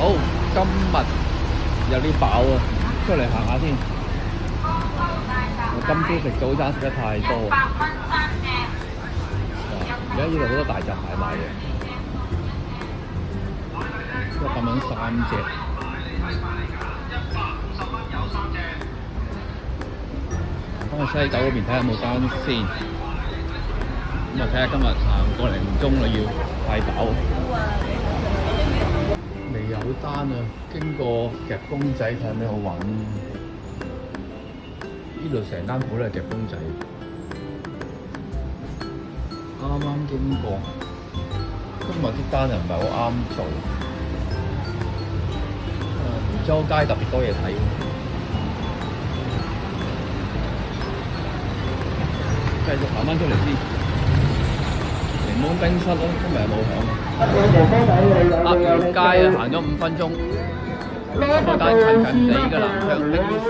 好，今日有啲飽啊，出嚟行下先。我今朝食早餐食得太多，而家呢度好多大閘蟹賣嘅，100蚊3隻。翻去西九嗰邊睇下有冇單先。咁啊，睇下今日行個零鐘啦，要太飽。未有單啊，經過夾公仔睇下咩好揾。呢度成間鋪都係夾公仔，啱啱經過。今日啲單又唔係好啱做。梧州街特別多嘢睇。繼續行翻出嚟先。檸檬冰室咯，今日冇響。鴨寮街啊，行咗5分鐘，嗰間近近地嘅南昌冰室。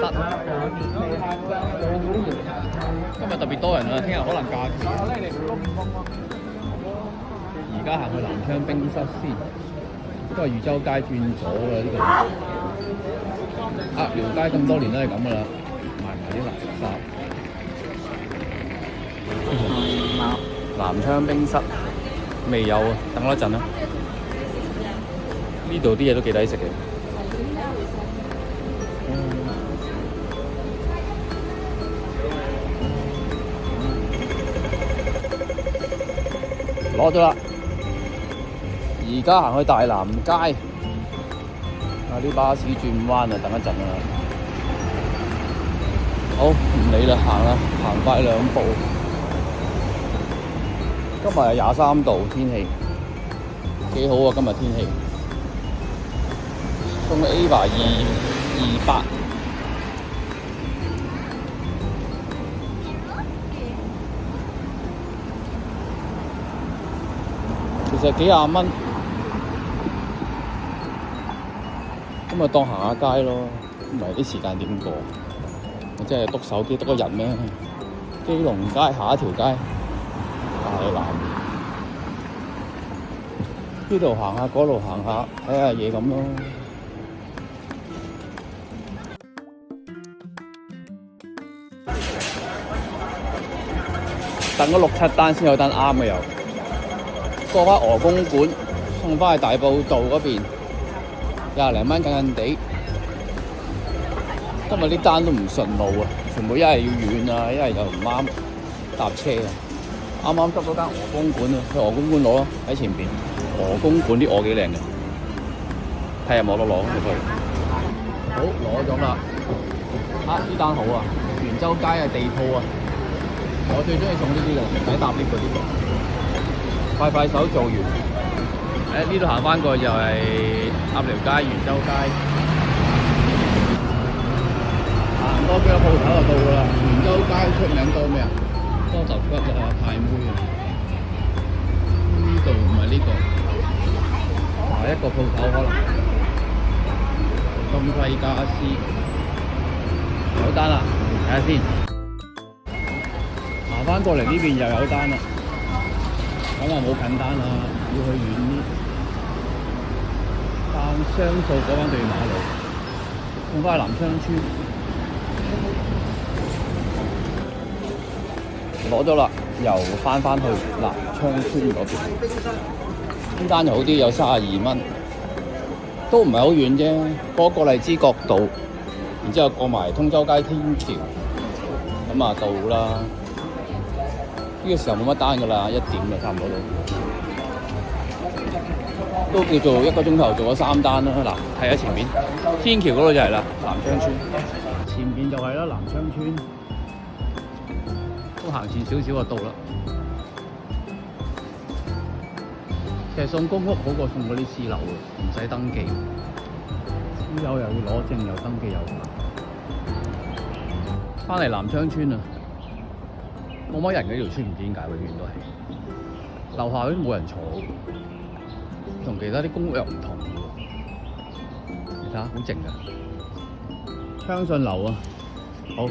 今日特別多人啊，聽日可能假期。而家行去南昌冰室先，都係梧州街轉左嘅呢度。鴨寮街咁多年都係咁噶啦，賣埋啲垃圾。南昌冰室未有啊，等我一陣啦。呢度啲嘢都幾抵食嘅。攞咗啦，而家行去大南街。啲巴士轉彎啊，等一陣啊。好，唔理啦，行啦，行快2步。今日係23度，天氣幾好啊！今日天氣，送個 Ava 228，其實幾廿蚊，咁咪當行下街咯。唔係啲時間點過？我真係篤手機篤個人咩？基隆街下一條街。大南呢度行下，嗰度行下，睇下嘢咁咯。等咗6、7單先有單啱嘅又。過翻鵝公館，送翻去大埔道嗰邊，20零蚊近近地。今日啲單都唔順路啊，全部一係要遠啊，一係就唔啱搭車啊。啱啱執咗間鵝公館啊，去鵝公館攞咯，喺前邊。鵝公館啲鵝幾靚嘅，睇下有冇得攞咁去。好，攞咗啦。呢單好啊，元州街嘅地鋪啊，我最中意送呢啲嘅，唔使搭 lift 嗰啲。快手做完。呢度行翻過去就係鴨寮街、元州街。行多幾個鋪頭就到㗎啦。元州街出名多咩啊？多十骨啊，太妹啊！呢度唔係呢個，下一個鋪頭可能金輝家私有單啦，睇下先。行翻過嚟呢邊又有單啦，咁啊冇近單啦，要去遠啲。但雙數嗰班對馬路，送翻去南昌村。攞咗啦，又翻去南昌村嗰邊。呢單就好啲，有32蚊，都唔係好遠啫。過荔枝角道，然之後過埋通州街天橋，咁啊到啦。呢個時候冇乜單㗎啦，1點就差唔多到。都叫做1個鐘頭做咗3單啦。嗱，睇下前面天橋嗰度就係啦，南昌村。前邊就係啦，南昌村。都行前少少就到啦。其實送公屋好過送嗰啲私樓啊，唔使登記。私樓又要攞證，又登記又煩。翻嚟南昌村啊，冇乜人嘅條村，唔知點解永遠都係。樓下都冇人坐，同其他啲公屋又唔同喎。你睇下，好靜啊。昌順樓啊，好。